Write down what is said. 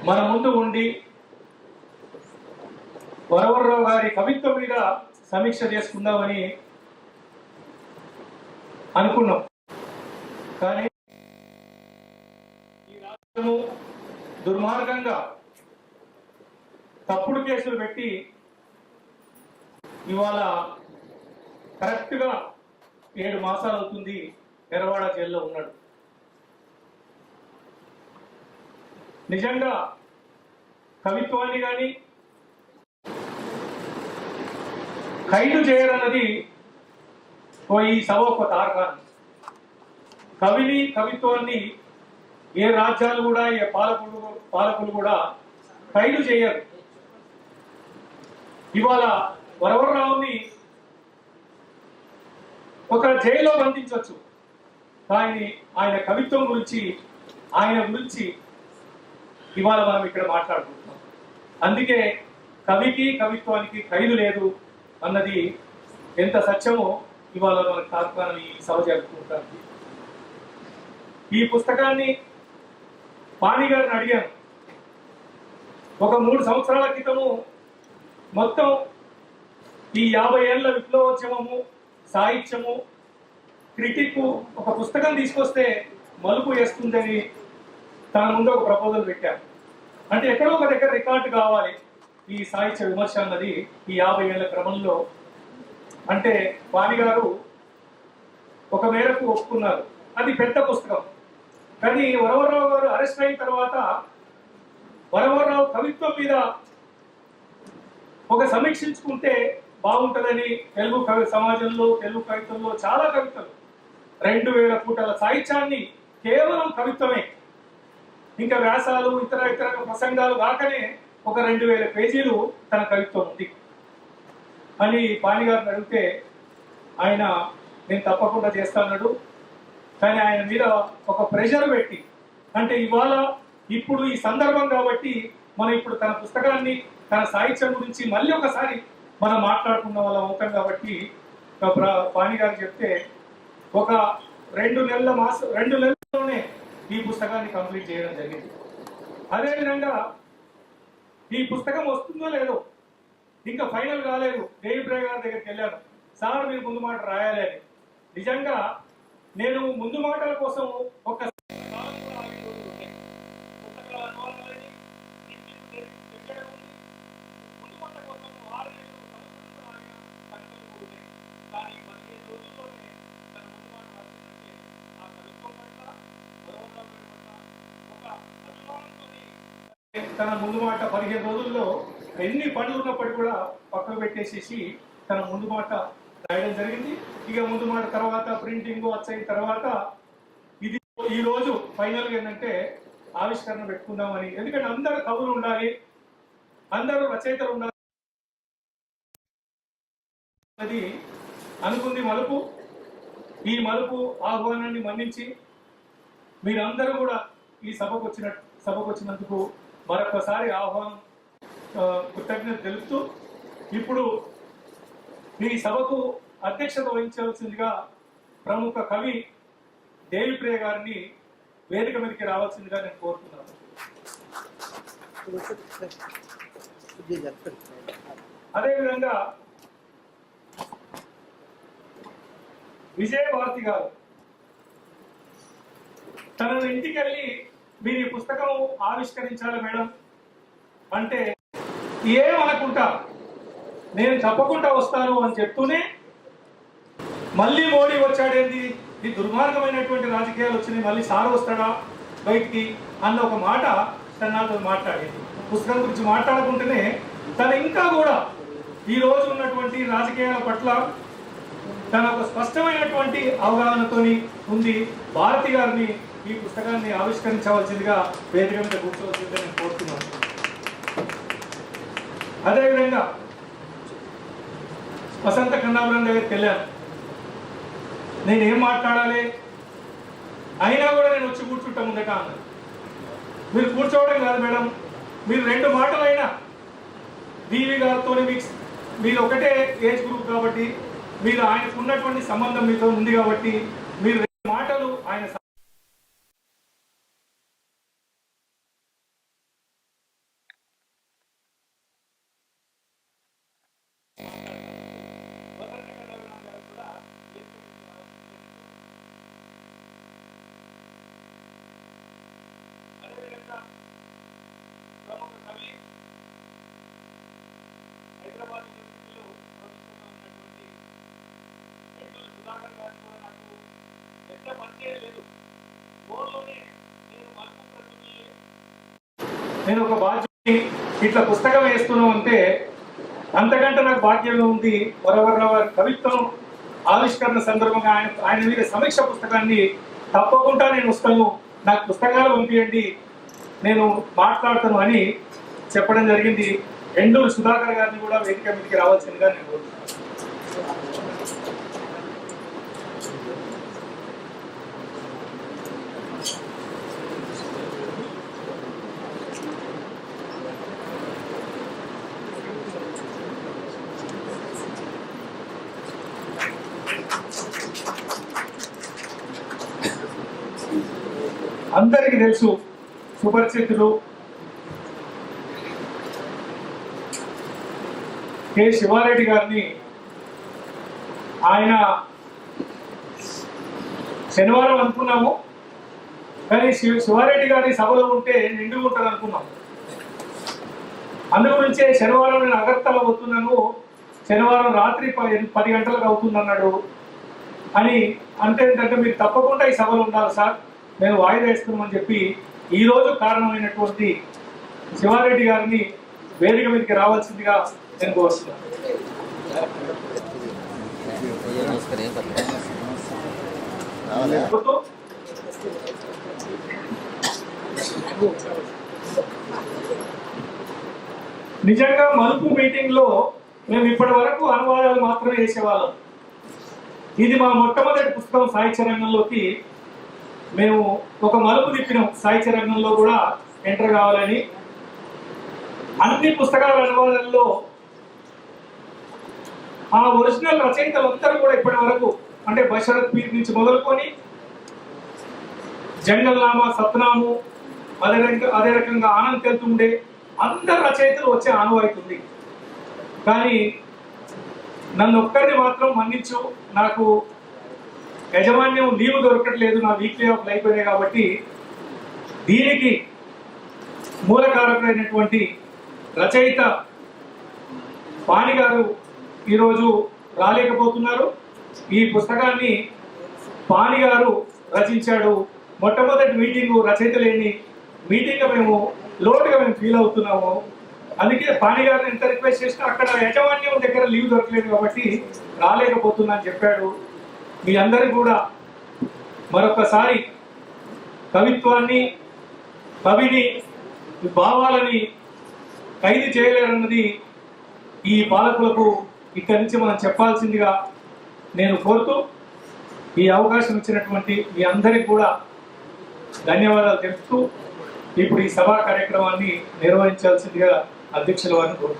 మన ముందు ఉండి వరవర్రావు గారి కవిత్వం మీద సమీక్ష చేసుకుందామని అనుకున్నాం. కానీ ఈ రాష్ట్రము దుర్మార్గంగా తప్పుడు కేసులు పెట్టి ఇవాళ కరెక్ట్గా 7 మాసాలు అవుతుంది ఎర్రవాడ జైల్లో ఉన్నాడు. నిజంగా కవిత్వాన్ని కానీ ఖైదు చేయరన్నది ఈ సభ ఒక తార్కాన్ని. కవిని కవిత్వాన్ని ఏ రాజ్యాలు కూడా ఏ పాలకులు కూడా ఖైదు చేయరు. ఇవాళ వరవర్రావుని ఒక జైల్లో బంధించవచ్చు, కానీ ఆయన కవిత్వం గురించి ఆయన గురించి ఇవాళ మనం ఇక్కడ మాట్లాడుకుంటున్నాం. అందుకే కవికి కవిత్వానికి ఖైదు లేదు అన్నది ఎంత సత్యమో ఇవాళ మనకు తాత్కాలం ఈ సభ జరుపుకుంటారు. ఈ పుస్తకాన్ని పాణి గారిని అడిగాను. ఒక 3 సంవత్సరాల క్రితము మొత్తం ఈ 50 ఏళ్ల విప్లవోద్యమము, సాహిత్యము, క్రిటిక్ ఒక పుస్తకం తీసుకొస్తే మలుపు వేస్తుందని తన ముందు ఒక ప్రపోజల్ పెట్టారు. అంటే ఎక్కడో ఒక దగ్గర రికార్డు కావాలి ఈ సాహిత్య విమర్శ అన్నది ఈ 50 ఏళ్ల క్రమంలో. అంటే పాణి గారు ఒక మేరకు ఒప్పుకున్నారు. అది పెద్ద పుస్తకం. కానీ వరవర్రావు గారు అరెస్ట్ అయిన తర్వాత వరవర్రావు కవిత్వం మీద ఒక సమీక్షించుకుంటే బాగుంటుందని తెలుగు కవి సమాజంలో, తెలుగు కవిత్వంలో చాలా కవితలు 2000 పూటల సాహిత్యాన్ని కేవలం కవిత్వమే, ఇంకా వ్యాసాలు ఇతర ప్రసంగాలు కాకనే ఒక 2000 పేజీలు తన కవిత్వం ఉంది అని పాణి గారిని అడిగితే ఆయన నేను తప్పకుండా చేస్తాడు. కానీ ఆయన మీద ఒక ప్రెషర్ పెట్టి, అంటే ఇవాళ ఇప్పుడు ఈ సందర్భం కాబట్టి మనం ఇప్పుడు తన పుస్తకాన్ని, తన సాహిత్యం గురించి మళ్ళీ ఒకసారి మనం మాట్లాడుకున్న వాళ్ళం అవుతాం కాబట్టి పాణి గారు చెప్తే ఒక 2 నెలల్లోనే ఈ పుస్తకాన్ని కంప్లీట్ చేయడం జరిగింది. అదేవిధంగా ఈ పుస్తకం వస్తుందో లేదో ఇంకా ఫైనల్ కాలేదు. దేవిప్రియ గారి దగ్గరికి వెళ్ళాను, సార్ మీరు ముందు మాట రాయాలి అని. నిజంగా నేను ముందు మాటల కోసం ఒక తన ముందు మాట 15 రోజుల్లో ఎన్ని పనులు ఉన్నప్పటికీ కూడా పక్కకు పెట్టేసేసి తన ముందు మాట రాయడం జరిగింది. ఇక ముందు మాట తర్వాత ప్రింటింగ్ వచ్చైన తర్వాత ఇది ఈ రోజు ఫైనల్గా ఏంటంటే ఆవిష్కరణ పెట్టుకుందామని. ఎందుకంటే అందరూ కవులు ఉండాలి, అందరూ రచయితలు ఉండాలి అది అనుకుంది మలుపు. ఈ మలుపు ఆహ్వానాన్ని మన్నించి మీరందరూ కూడా ఈ సభకు వచ్చినందుకు మరొకసారి ఆహ్వానం కృతజ్ఞత తెలుపుతూ ఇప్పుడు ఈ సభకు అధ్యక్షత వహించవలసిందిగా ప్రముఖ కవి దేవిప్రియ గారిని వేదిక మీదకి రావాల్సిందిగా నేను కోరుతున్నాను. అదేవిధంగా విజయభారతి గారు తన ఇంటికి వెళ్ళి మీరు ఈ పుస్తకం ఆవిష్కరించాలి మేడం అంటే ఏమనుకుంటా నేను తప్పకుండా వస్తాను అని చెప్తూనే మళ్ళీ మోడీ వచ్చాడేంది, ఈ దుర్మార్గమైనటువంటి రాజకీయాలు వచ్చినాయి, మళ్ళీ సార్ వస్తాడా బయటికి అన్న ఒక మాట తన నాతో మాట్లాడేది. పుస్తకం గురించి మాట్లాడుకుంటేనే తను ఇంకా కూడా ఈ రోజు ఉన్నటువంటి రాజకీయాల పట్ల తన ఒక స్పష్టమైనటువంటి అవగాహనతోని ఉంది. భారతి గారిని ఈ పుస్తకాన్ని ఆవిష్కరించవలసిందిగా వేదిక మీద కూర్చోవలసిందిగా నేను కోరుతున్నాను. అదేవిధంగా వసంత కన్నాపురం దగ్గరికి వెళ్ళాను. నేను ఏం మాట్లాడాలి అయినా కూడా నేను వచ్చి కూర్చుంటా ముందట అన్నారు. మీరు కూర్చోవడం కాదు మేడం, మీరు 2 మాటలైనా బీవీ గారితో మీరు ఒకటే ఏజ్ గ్రూప్ కాబట్టి, మీరు ఆయనకు ఉన్నటువంటి సంబంధం మీతో ఉంది కాబట్టి మీరు 2 మాటలు ఆయన ప్రముఖ కవి, హైదరాబాద్ యూనివర్సిటీలో ప్రొఫెసర్గా ఉన్నటువంటి ఎండూరి సుధాకర్ గారిని కూడా నాకు పెద్ద పరిచయం లేదు. ఫోన్లోనే నేను ఒక బాధ్యతని ఇట్లా పుస్తకం వేస్తున్నాం అంటే అంతకంటే నాకు భాగ్యంగా ఉంది. వరవరరావు గారి కవిత్వం ఆవిష్కరణ సందర్భంగా ఆయన మీద సమీక్ష పుస్తకాన్ని తప్పకుండా నేను వస్తాను, నాకు పుస్తకాలు పంపించండి, నేను మాట్లాడతాను అని చెప్పడం జరిగింది. ఎండూరి సుధాకర్ గారిని కూడా వేదిక మీదకి రావాల్సిందిగా నేను కోరుతున్నాను. అందరికీ తెలుసు, సుపరిచితులు కె శివారెడ్డి గారిని ఆయన శనివారం అనుకున్నాము, కానీ శివారెడ్డి గారి సభలో ఉంటే నిండు ఉంటుంది అనుకున్నాము. అందుగురించే శనివారం నేను అగర్తల పోతున్నాను, శనివారం రాత్రి 10 గంటలకు అవుతుందన్నాడు అని అంటే మీరు తప్పకుండా ఈ సభలో ఉండాలి సార్, నేను వాయిదా వేస్తున్నామని చెప్పి ఈరోజు కారణమైనటువంటి శివారెడ్డి గారిని వేదిక మీదకి రావాల్సిందిగా నేను కోరుతున్నాను. నిజంగా మలుపు మీటింగ్ లో మేము ఇప్పటి వరకు అనువాదాలు మాత్రమే చేసేవాళ్ళం. ఇది మా మొట్టమొదటి పుస్తకం సాహిత్య రంగంలోకి మేము ఒక మలుపు తిప్పినాం. సాహిత్య రంగంలో కూడా ఎంటర్ కావాలని అన్ని పుస్తకాల అనువాదాల్లో ఆ ఒరిజినల్ రచయితలందరూ కూడా ఇప్పటి వరకు అంటే బషరత్ పీర్ నుంచి మొదలుకొని జంగల్ నామా, సత్నాము, అదే రకంగా ఆనంద్ తెలుతుండే అందరు రచయితలు వచ్చే ఆనవాయితుంది. కానీ నన్ను ఒక్కరిని మాత్రం మన్నించు, నాకు యాజమాన్యం లీవ్ దొరకట్లేదు, నా వీక్లీ ఆఫ్ లైఫ్ అయినాయి కాబట్టి దీనికి మూలకారకులైనటువంటి రచయిత పాణి గారు ఈరోజు రాలేకపోతున్నారు. ఈ పుస్తకాన్ని పాణి గారు రచించాడు. మొట్టమొదటి మీటింగు రచయిత లేని మీటింగ్గా మేము లోటుగా ఫీల్ అవుతున్నాము. అందుకే పాణి గారిని ఎంత రిక్వెస్ట్ చేసినా అక్కడ యాజమాన్యం దగ్గర లీవ్ దొరకలేదు కాబట్టి రాలేకపోతున్నా అని చెప్పాడు. మీ అందరికీ కూడా మరొకసారి కవిత్వాన్ని, కవిని, భావాలని ఖైదు చేయలేరన్నది ఈ పాలకులకు ఇక్కడి నుంచి మనం చెప్పాల్సిందిగా నేను కోరుతూ ఈ అవకాశం ఇచ్చినటువంటి మీ అందరికీ కూడా ధన్యవాదాలు తెలుపుతూ ఇప్పుడు ఈ సభా కార్యక్రమాన్ని నిర్వహించాల్సిందిగా అధ్యక్షుల వారిని కోరుతున్నాను.